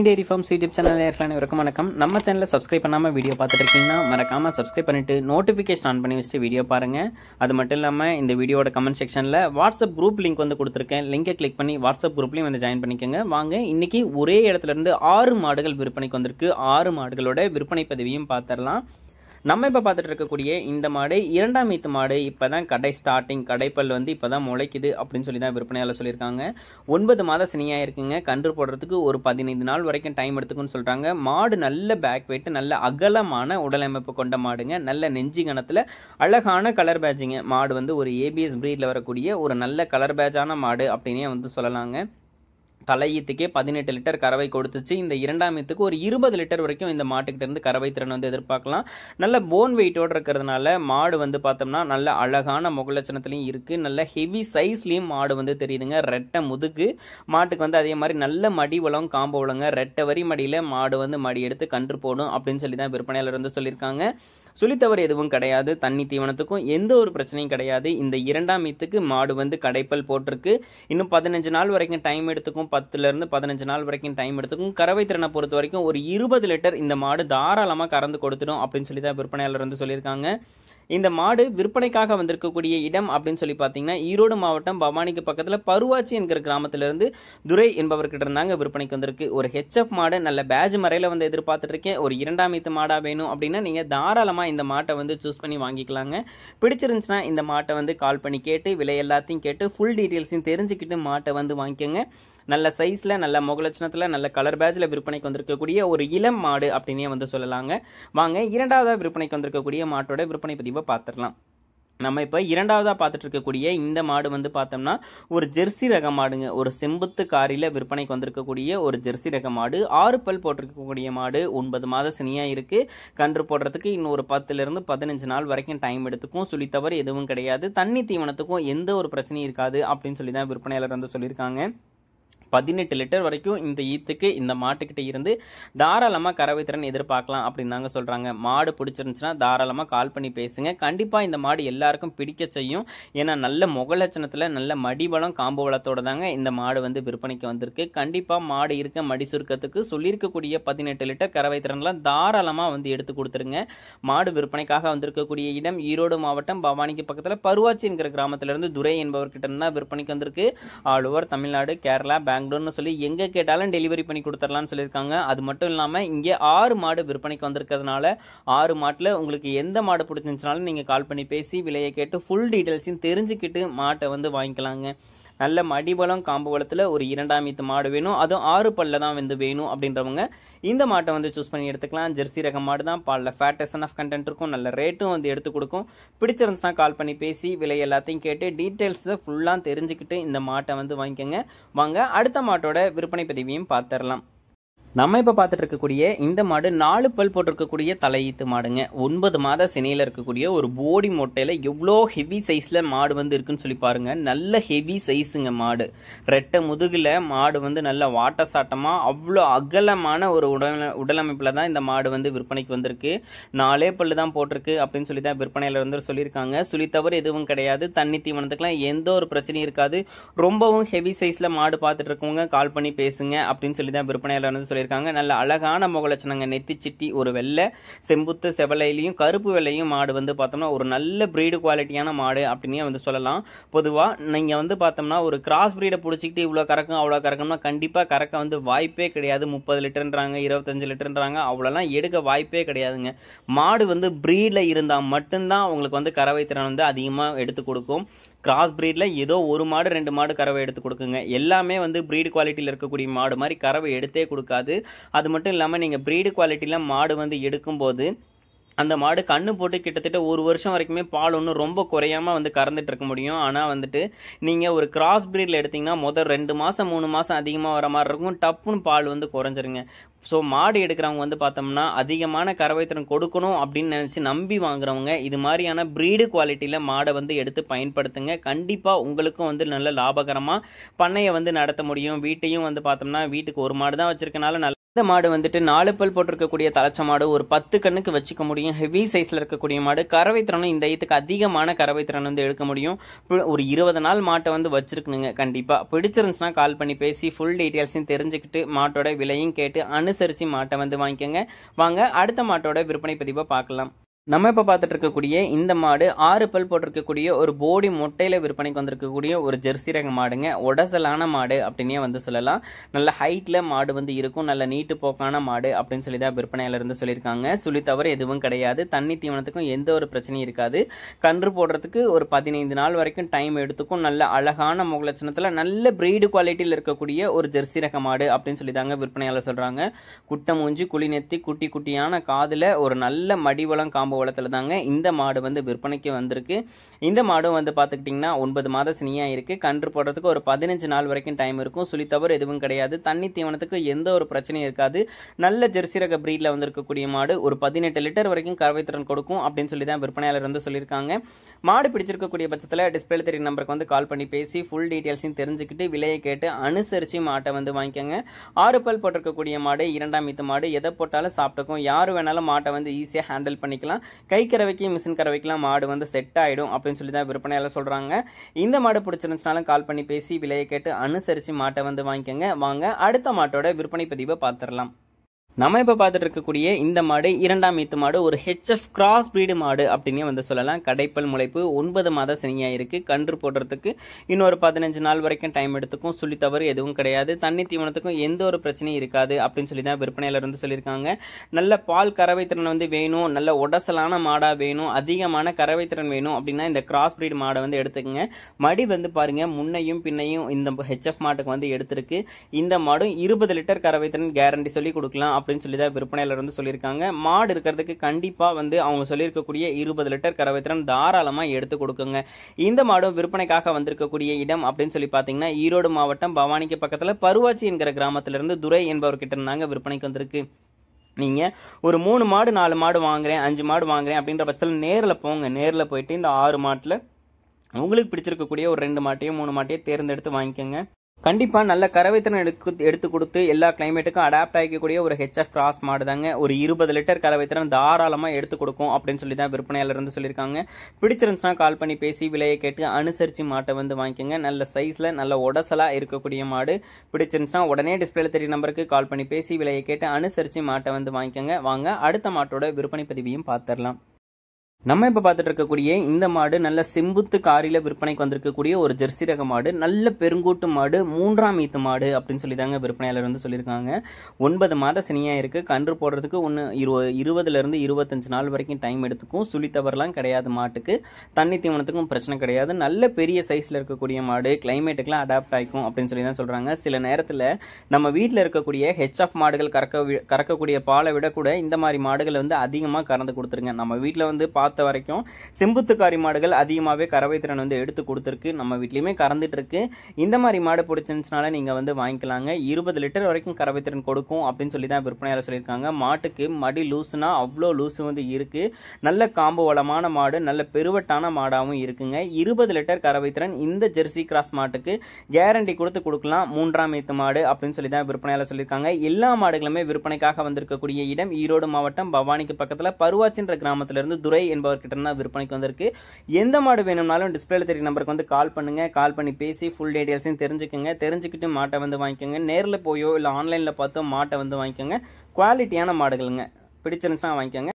Dairy Farms YouTube channel வணக்கம். நம்ம சேனலை சப்ஸ்கிரைப் பண்ணாம வீடியோ பார்த்துட்டு இருக்கீங்கன்னா மறக்காம சப்ஸ்கிரைப் பண்ணிட்டு நோட்டிஃபிகேஷன் ஆன் பண்ணி வச்சு வீடியோ பாருங்க. அது மட்டும் இல்லாம இந்த வீடியோட கமெண்ட் செக்ஷன்ல வாட்ஸ்அப் குரூப் லிங்க் வந்து கொடுத்திருக்கேன். லிங்கை கிளிக் பண்ணி வாட்ஸ்அப் குரூப்லயும் வந்து ஜாயின் பண்ணிக்கோங்க. வாங்க இன்னைக்கு ஒரே இடத்துல இருந்து 6 மாடுகள் விற்பனைக்கு வந்திருக்கு. 6 மாடுகளோட விற்பனை பதிவையும் பார்த்துடலாம். நம்ம இப்போ பார்த்துட்டு இருக்கக்கூடிய இந்த மாடு 2ஆம் ஈத்து மாடு. இப்போ தான் கடைப்பல் வந்து இப்போ தான் முளைக்குது அப்படின்னு சொல்லி தான் விற்பனையாளர் சொல்லியிருக்காங்க. 9 மாத சினியாக இருக்குங்க. கன்று போடுறதுக்கு ஒரு 15 நாள் வரைக்கும் டைம் எடுத்துக்குன்னு சொல்கிறாங்க. மாடு நல்ல பேக் வெயிட், நல்ல அகலமான உடலமைப்பு கொண்ட மாடுங்க. நல்ல நெஞ்சி கணத்தில் அழகான கலர் பேட்ஜுங்க. மாடு வந்து ஒரு ஏபிஎஸ் பிரீடில் வரக்கூடிய ஒரு நல்ல கலர் பேட்சான மாடு அப்படின்னே வந்து சொல்லலாங்க. தலையீத்துக்கே 18 லிட்டர் கறவை கொடுத்துச்சு. இந்த 2ஆம் ஈத்துக்கு ஒரு 20 லிட்டர் வரைக்கும் இந்த மாட்டுக்கிட்ட இருந்து கறவை திறன் வந்து எதிர்பார்க்கலாம். நல்ல போன் வெயிட்டோடு இருக்கிறதுனால மாடு வந்து பார்த்தோம்னா நல்ல அழகான முகலட்சணத்துலையும் இருக்குது. நல்ல ஹெவி சைஸ்லேயும் மாடு வந்து தெரியுதுங்க. ரெட்டை முதுகு மாட்டுக்கு வந்து அதே மாதிரி நல்ல மடி வளம் காம்பு வளங்க. ரெட்டை வரி மடியில் மாடு வந்து மடி எடுத்து கன்று போடும் அப்படின்னு சொல்லி தான் விற்பனையாளர் வந்து சொல்லியிருக்காங்க. சுழித்தவறு எதுவும் கிடையாது. தண்ணி தீவனத்துக்கும் எந்த ஒரு பிரச்சனையும் கிடையாது. இந்த 2ஆம் ஈத்துக்கு மாடு வந்து கடைப்பல் போட்டிருக்கு. இன்னும் 15 நாள் வரைக்கும் டைம் எடுத்துக்கும். 10லேருந்து 15 நாள் வரைக்கும் டைம் எடுத்துக்கும். கறவை திறனை பொறுத்த வரைக்கும் ஒரு 20 லிட்டர் இந்த மாடு தாராளமாக கறந்து கொடுத்துடும் அப்படின்னு சொல்லி தான் விற்பனையாளர் வந்து சொல்லியிருக்காங்க. இந்த மாடு விற்பனைக்காக வந்திருக்கக்கூடிய இடம் அப்படின்னு சொல்லி பார்த்தீங்கன்னா ஈரோடு மாவட்டம் பவானிக்கு பக்கத்தில் பருவாச்சி என்கிற கிராமத்திலிருந்து துரை என்பவர்கிட்ட இருந்தாங்க விற்பனைக்கு வந்திருக்கு. ஒரு ஹெச்எஃப் மாடு நல்ல பேட்ஜ் மறையில் வந்து எதிர்பார்த்துட்டு இருக்கேன். ஒரு 2ஆம் ஈத்து மாடாக வேணும் அப்படின்னா நீங்கள் தாராளமாக இந்த மாட்டை வந்து சூஸ் பண்ணி வாங்கிக்கலாங்க. பிடிச்சிருந்துச்சுன்னா இந்த மாட்டை வந்து கால் பண்ணி கேட்டு விலை எல்லாத்தையும் கேட்டு ஃபுல் டீட்டெயில்ஸையும் தெரிஞ்சுக்கிட்டு மாட்டை வந்து வாங்கிக்கோங்க. நல்ல சைஸில், நல்ல முகலட்சணத்தில், நல்ல கலர் பேட்சில் விற்பனைக்கு வந்திருக்கக்கூடிய ஒரு இளம் மாடு அப்படின்னே வந்து சொல்லலாங்க. வாங்க 2ஆவதாக விற்பனைக்கு வந்திருக்கக்கூடிய மாட்டோட விற்பனை பதிவை பார்த்துடலாம். நம்ம இப்போ 2ஆவதாக பார்த்துட்டு இருக்கக்கூடிய இந்த மாடு வந்து பார்த்தோம்னா ஒரு ஜெர்சி ரக மாடுங்க. ஒரு செம்புத்து காரியில் விற்பனைக்கு வந்திருக்கக்கூடிய ஒரு ஜெர்சி ரக மாடு. 6 பல் போட்டிருக்கக்கூடிய மாடு. 9 மாத சினியாக இருக்குது. கன்று போடுறதுக்கு இன்னும் ஒரு 10லேருந்து 15 நாள் வரைக்கும் டைம் எடுத்துக்கும். சுழித்தவறு எதுவும் கிடையாது. தண்ணி தீவனத்துக்கும் எந்த ஒரு பிரச்சனையும் இருக்காது அப்படின்னு சொல்லி தான் விற்பனையாளர் வந்து சொல்லியிருக்காங்க. 18 லிட்டர் வரைக்கும் இந்த ஈத்துக்கு இந்த மாட்டுக்கிட்ட இருந்து தாராளமாக கறவை திறன் எதிர்பார்க்கலாம் அப்படின்னு தாங்க சொல்கிறாங்க. மாடு பிடிச்சிருந்துச்சுன்னா தாராளமாக கால் பண்ணி பேசுங்க. கண்டிப்பாக இந்த மாடு எல்லாருக்கும் பிடிக்க செய்யும். ஏன்னா நல்ல முகலட்சணத்தில் நல்ல மடிவளம் காம்பு வளத்தோட தாங்க இந்த மாடு வந்து விற்பனைக்கு வந்திருக்கு. கண்டிப்பாக மாடு இருக்க மடி சுருக்கத்துக்கு சொல்லியிருக்கக்கூடிய 18 லிட்டர் கறவை திறன்லாம் தாராளமாக வந்து எடுத்து கொடுத்துருங்க. மாடு விற்பனைக்காக வந்திருக்கக்கூடிய இடம் ஈரோடு மாவட்டம் பவானிக்கு பக்கத்தில் பருவாச்சி என்கிற கிராமத்திலிருந்து துரை என்பவர்கிட்ட இருந்தால் விற்பனைக்கு வந்திருக்கு. ஆல் ஓவர் தமிழ்நாடு, கேரளா, பெங்களூர்னு சொல்லி எங்க கேட்டாலும் டெலிவரி பண்ணி கொடுத்துடலாம்னு சொல்லியிருக்காங்க. அது மட்டும் இல்லாமல் இங்கே 6 மாடு விற்பனைக்கு வந்திருக்கிறதுனால 6 மாட்டில் உங்களுக்கு எந்த மாடு பிடிச்சிருந்துச்சுனாலும் நீங்கள் கால் பண்ணி பேசி விலையை கேட்டு ஃபுல் டீட்டெயில்ஸையும் தெரிஞ்சுக்கிட்டு மாட்டை வந்து வாங்கிக்கலாங்க. நல்ல மடிபலம் காம்பு வளத்தில் ஒரு 2ஆம் ஈத்து மாடு வேணும், அதுவும் 6 பல்ல தான் வந்து வேணும் அப்படின்றவங்க இந்த மாட்டை வந்து சூஸ் பண்ணி எடுத்துக்கலாம். ஜெர்சி ரக மாடு தான். பாலில் ஃபேட் ஆஃப் கண்டென்ட் இருக்கும். நல்ல ரேட்டும் வந்து எடுத்து கொடுக்கும். பிடிச்சிருந்துச்சுன்னா கால் பண்ணி பேசி விலை எல்லாத்தையும் கேட்டு டீட்டெயில்ஸை ஃபுல்லாக தெரிஞ்சுக்கிட்டு இந்த மாட்டை வந்து வாங்கிக்கோங்க. வாங்க அடுத்த மாட்டோட விற்பனை பதிவையும் பார்த்துடலாம். நம்ம இப்போ பார்த்துட்டு இருக்கக்கூடிய இந்த மாடு 4 பல் போட்டிருக்கக்கூடிய தலையீத்து மாடுங்க. 9 மாத சினையில் இருக்கக்கூடிய ஒரு போடி மொட்டையில் எவ்வளோ ஹெவி சைஸில் மாடு வந்து இருக்குன்னு சொல்லி பாருங்க. நல்ல ஹெவி சைஸுங்க மாடு. ரெட்டை முதுகில் மாடு வந்து நல்ல வாட்ட சாட்டமாக அவ்வளோ அகலமான ஒரு உடலமைப்பில் தான் இந்த மாடு வந்து விற்பனைக்கு வந்திருக்கு. 4 பல்லு தான் போட்டிருக்கு அப்படின்னு சொல்லி தான் விற்பனையில் வந்து சொல்லியிருக்காங்க. சுழித்தவறு எதுவும் கிடையாது. தண்ணி தீவனத்துக்குலாம் எந்த ஒரு பிரச்சனையும் இருக்காது. ரொம்பவும் ஹெவி சைஸில் மாடு பார்த்துட்டு இருக்கவங்க கால் பண்ணி பேசுங்க அப்படின்னு சொல்லி தான் விற்பனையில் வந்து சொல்லியிருக்காங்க. நல்ல அழகான முகலட்சணங்க. நெத்தி சிட்டி ஒரு வெள்ளை செம்புத்து செவலையிலையும் கருப்பு வெள்ளையும் மாடு வந்து பார்த்தோம்னா ஒரு நல்ல பிரீடு குவாலிட்டியான மாடு அப்படின்னே வந்து சொல்லலாம். பொதுவாக நீங்கள் வந்து பார்த்தோம்னா ஒரு கிராஸ் பிரீடை பிடிச்சிக்கிட்டு இவ்வளோ கறக்கும் அவ்வளோ கறக்கணும்னா கண்டிப்பாக கறக்க வந்து வாய்ப்பே கிடையாது. 30 லிட்டர்ன்றாங்க, 25 லிட்டர்ன்றாங்க, அவ்வளோலாம் எடுக்க வாய்ப்பே கிடையாதுங்க. மாடு வந்து பிரீடில் இருந்தால் மட்டும்தான் உங்களுக்கு வந்து கறவை திறன் வந்து அதிகமாக எடுத்து கொடுக்கும். கிராஸ் பிரீடில் ஏதோ ஒரு மாடு 2 மாடு கறவை எடுத்து கொடுக்குங்க. எல்லாமே வந்து பிரீடு குவாலிட்டியில் இருக்கக்கூடிய மாடு மாதிரி கறவை எடுத்தே கொடுக்காது. அது மட்டும் இல்லாமல் நீங்கள் பிரீடு குவாலிட்டியில் மாடு வந்து எடுக்கும்போது அந்த மாடு கண்ணு போட்டு கிட்டத்தட்ட 1 வருஷம் வரைக்குமே பால் ஒன்றும் ரொம்ப குறையாமல் வந்து கறந்துட்டு இருக்க முடியும். ஆனால் வந்துட்டு நீங்கள் ஒரு கிராஸ் பிரீடில் எடுத்திங்கன்னா முதல் 2 மாதம் 3 மாதம் அதிகமாக வர மாதிரி இருக்கும். டப்புன்னு பால் வந்து குறைஞ்சிருங்க. ஸோ மாடு எடுக்கிறவங்க வந்து பார்த்தோம்னா அதிகமான கறவைத்திறன் கொடுக்கணும் அப்படின்னு நினச்சி நம்பி வாங்குறவங்க இது மாதிரியான ப்ரீடு குவாலிட்டியில் மாடை வந்து எடுத்து பயன்படுத்துங்க. கண்டிப்பாக உங்களுக்கும் வந்து நல்ல லாபகரமாக பண்ணையை வந்து நடத்த முடியும். வீட்டையும் வந்து பார்த்தோம்னா வீட்டுக்கு ஒரு மாடு தான் வச்சிருக்கனால நல்ல இந்த மாடு வந்துட்டு 4 பல் போட்டிருக்கக்கூடிய தலைச்ச மாடு ஒரு 10 கண்ணுக்கு வச்சுக்க முடியும். ஹெவி சைஸில் இருக்கக்கூடிய மாடு கறவைத்திறனும் இந்த இதுக்கு அதிகமான கறவைத்திறன் வந்து எடுக்க முடியும். ஒரு 20 நாள் மாட்டை வந்து வச்சிருக்கணுங்க. கண்டிப்பாக பிடிச்சிருந்துச்சுன்னா கால் பண்ணி பேசி ஃபுல் டீட்டெயில்ஸையும் தெரிஞ்சுக்கிட்டு மாட்டோட விலையும் கேட்டு அனுசரித்து மாட்டை வந்து வாங்கிக்கோங்க. வாங்க அடுத்த மாட்டோட விற்பனை பதிவை பார்க்கலாம். நம்ம இப்போ பார்த்துட்டு இருக்கக்கூடிய இந்த மாடு 6 பல் போட்டிருக்கக்கூடிய ஒரு போடி மொட்டையில் விற்பனைக்கு வந்திருக்கக்கூடிய ஒரு ஜெர்சி ரக மாடுங்க. உடசலான மாடு அப்படின்னே வந்து சொல்லலாம். நல்ல ஹைட்டில் மாடு வந்து இருக்கும். நல்ல நீட்டு போக்கான மாடு அப்படின்னு சொல்லி தான் விற்பனையிலிருந்து சொல்லியிருக்காங்க. சொல்லி தவிர எதுவும் கிடையாது. தண்ணி தீவனத்துக்கும் எந்த ஒரு பிரச்சனையும் இருக்காது. கன்று போடுறதுக்கு ஒரு 15 நாள் வரைக்கும் டைம் எடுத்துக்கும். நல்ல அழகான முகலட்சணத்தில் நல்ல பிரீடு குவாலிட்டியில் இருக்கக்கூடிய ஒரு ஜெர்சி ரக மாடு அப்படின்னு சொல்லி தாங்க விற்பனையாளர் சொல்கிறாங்க. குட்டை மூஞ்சி குழி நெத்தி குட்டி குட்டியான காதில் ஒரு நல்ல மடிவளம் காம்பு வளத்துல தாங்க இந்த மாடு வந்து விற்பனைக்கு வந்திருக்கு. இந்த மாடும் வந்து பார்த்துக்கிட்டிங்கன்னா 9 மாத சினியாக இருக்குது. கன்று போடுறதுக்கு ஒரு 15 நாள் வரைக்கும் டைம் இருக்கும். சொல்லி தவிர எதுவும் கிடையாது. தண்ணி தீவனத்துக்கு எந்த ஒரு பிரச்சனையும் இருக்காது. நல்ல ஜெர்சி ரக பிரீட்ல வந்திருக்கக்கூடிய மாடு ஒரு 18 லிட்டர் வரைக்கும் கறவைத்திறன் கொடுக்கும் அப்படின்னு சொல்லி தான் விற்பனையாளர் வந்து சொல்லியிருக்காங்க. மாடு பிடிச்சிருக்கக்கூடிய பட்சத்தில் டிஸ்பிளே தெரிய நம்பருக்கு வந்து கால் பண்ணி பேசி ஃபுல் டீட்டெயில்ஸையும் தெரிஞ்சுக்கிட்டு விலையை கேட்டு அனுசரித்து மாட்டை வந்து வாங்கிக்கோங்க. 6 பல் போட்டிருக்கக்கூடிய மாடு 2ஆம் ஈத்து மாடு எதை போட்டாலும் சாப்பிட்டுக்கும். யார் வேணாலும் மாட்டை வந்து ஈஸியாக ஹேண்டில் பண்ணிக்கலாம். கை கறவைக்கு மிஷின் கறவைக்கெல்லாம் மாடு வந்து செட் ஆகிடும் அப்படின்னு சொல்லி தான் விற்பனையாளர் சொல்கிறாங்க. இந்த மாடு பிடிச்சிருந்துச்சுனாலும் கால் பண்ணி பேசி விலையை கேட்டு அனுசரித்து மாட்டை வந்து வாங்கிக்கோங்க. வாங்க அடுத்த மாட்டோட விற்பனை பதிவை பார்த்துடலாம். நம்ம இப்போ பார்த்துட்டு இருக்கக்கூடிய இந்த மாடு 2ஆம் ஈத்து மாடு ஒரு HF கிராஸ் பிரீடு மாடு அப்படின்னே வந்து சொல்லலாம். கடைப்பல் முளைப்பு 9 மாத சினியாக இருக்குது. கன்று போடுறதுக்கு இன்னொரு 15 நாள் வரைக்கும் டைம் எடுத்துக்கும். சொல்லி தவறு எதுவும் கிடையாது. தண்ணி தீவனத்துக்கும் எந்த ஒரு பிரச்சனையும் இருக்காது அப்படின்னு சொல்லி தான் விற்பனையாளர் வந்து சொல்லியிருக்காங்க. நல்ல பால் கறவைத்திறன் வந்து வேணும், நல்ல உடசலான மாடாக வேணும், அதிகமான கறவைத்திறன் வேணும் அப்படின்னா இந்த கிராஸ் பிரீடு மாடை வந்து எடுத்துக்கங்க. மடி வந்து பாருங்க முன்னையும் பின்னையும் இந்த HF மாட்டுக்கு வந்து எடுத்திருக்கு. இந்த மாடும் 20 லிட்டர் கறவைத்திறன் கேரண்டி சொல்லி கொடுக்கலாம் அப்படின்னு சொல்லி தான் விற்பனையாளர் வந்து சொல்லியிருக்காங்க. மாடு இருக்கிறதுக்கு கண்டிப்பா வந்து அவங்க சொல்லியிருக்கக்கூடிய 20 லிட்டர் கறவைத்திறன் தாராளமா எடுத்து கொடுக்குங்க. இந்த மாடும் விற்பனைக்காக வந்திருக்கக்கூடிய இடம் அப்படின்னு சொல்லி பாத்தீங்கன்னா ஈரோடு மாவட்டம் பவானிக்கு பக்கத்துல பருவாச்சி என்கிற கிராமத்திலிருந்து துரை என்பவர்கிட்ட இருந்தாங்க விற்பனைக்கு வந்திருக்கு. நீங்க ஒரு 3 மாடு 4 மாடு வாங்குறேன் 5 மாடு வாங்குறேன் அப்படின்ற பட்சத்தில் நேரில் போங்க. நேரில் போயிட்டு இந்த 6 மாட்டில் உங்களுக்கு பிடிச்சிருக்கக்கூடிய ஒரு 2 மாட்டையோ 3 மாட்டையோ தேர்ந்தெடுத்து வாங்கிக்கோங்க. கண்டிப்பா நல்ல கறவைத்திறன் எடுத்து கொடுத்து எல்லா கிளைமேட்டுக்கும் அடாப்ட் ஆகிக்கக்கூடிய ஒரு HF கிராஸ் மாடு தாங்க. ஒரு 20 லிட்டர் கறவைத்திறன் தாராளமா எடுத்து கொடுக்கும் அப்படின்னு சொல்லி தான் விற்பனையாளர் இருந்து சொல்லியிருக்காங்க. பிடிச்சிருந்துச்சுன்னா கால் பண்ணி பேசி விலையை கேட்டு அனுசரிச்சு மாட்டை வந்து வாங்கிக்கோங்க. நல்ல சைஸ்ல நல்ல உடசலா இருக்கக்கூடிய மாடு. பிடிச்சிருந்துச்சுன்னா உடனே டிஸ்பிளேல தெரிய நம்பருக்கு கால் பண்ணி பேசி விலையை கேட்டு அனுசரிச்சு மாட்டை வந்து வாங்கிக்கோங்க. வாங்க அடுத்த மாட்டோட விற்பனை பதிவையும் பார்த்துடலாம். நம்ம இப்போ பார்த்துட்டு இருக்கக்கூடிய இந்த மாடு நல்ல செம்புத்து காரியில் விற்பனைக்கு வந்திருக்கக்கூடிய ஒரு ஜெர்சி ரக மாடு. நல்ல பெருங்கூட்டு மாடு 3ஆம் ஈத்து மாடு அப்படின்னு சொல்லி தாங்க விற்பனையாளர் வந்து சொல்லியிருக்காங்க. 9 மாத சினியாக இருக்குது. கன்று போடுறதுக்கு 20லேருந்து 25 நாள் வரைக்கும் டைம் எடுத்துக்கும். சுழி தவறலாம் கிடையாது. மாட்டுக்கு தண்ணி தீவனத்துக்கும் பிரச்சனை கிடையாது. நல்ல பெரிய சைஸில் இருக்கக்கூடிய மாடு. கிளைமேட்டுக்கெலாம் அடாப்ட் ஆகிக்கும் அப்படின்னு சொல்லி தான் சொல்கிறாங்க. சில நேரத்தில் நம்ம வீட்டில் இருக்கக்கூடிய HF மாடுகள் கறக்கக்கூடிய பாலை விட கூட இந்த மாதிரி மாடுகள் வந்து அதிகமாக கறந்து கொடுத்துருங்க. நம்ம வீட்டில் வந்து பார்த்த வரைக்கும் செம்புத்துக்காரி மாடுகள் அதிகமாகவே கறவைத்திறன் வந்து எடுத்து கொடுத்துருக்கு. நம்ம வீட்லையுமே கறந்துட்டு இருக்கு. இந்த மாதிரி மாடு பிடிச்சிருந்துச்சுனால நீங்க வந்து வாங்கிக்கலாங்க. 20 லிட்டர் வரைக்கும் கறவைத்திறன் கொடுக்கும் அப்படின்னு சொல்லி தான் விற்பனையாளர் சொல்லியிருக்காங்க. மாட்டுக்கு மடி லூசுனா அவ்வளோ லூசு வந்து இருக்கு. நல்ல காம்பு வளமான மாடு, நல்ல பெருவட்டான மாடாகவும் இருக்குங்க. 20 லிட்டர் கறவைத்திறன் இந்த ஜெர்சி கிராஸ் மாட்டுக்கு கேரண்டி கொடுக்கலாம். 3ஆம் ஈத்து மாடு அப்படின்னு சொல்லி தான் விற்பனையாளர் சொல்லியிருக்காங்க. எல்லா மாடுகளுமே விற்பனைக்காக வந்திருக்கக்கூடிய இடம் ஈரோடு மாவட்டம் பவானிக்கு பக்கத்துல பருவாச்சின்ற கிராமத்திலிருந்து துரை என்பவர்கிட்ட தான் விற்பனைக்கு வந்திருக்கு. எந்த மாடு வேணும்னாலும் டிஸ்பிளேல தெரிய நம்பருக்கு வந்து கால் பண்ணுங்க. கால் பண்ணி பேசி ஃபுல் டீடைல்ஸையும் தெரிஞ்சுக்கிட்டு மாட்டை வந்து வாங்கிக்கோங்க. நேரில் போயோ இல்லை ஆன்லைனில் பார்த்தோ மாட்டை வந்து வாங்கிக்கோங்க. குவாலிட்டியான மாடுகளுங்க. பிடிச்சிருந்துச்சுன்னா வாங்கிக்கோங்க.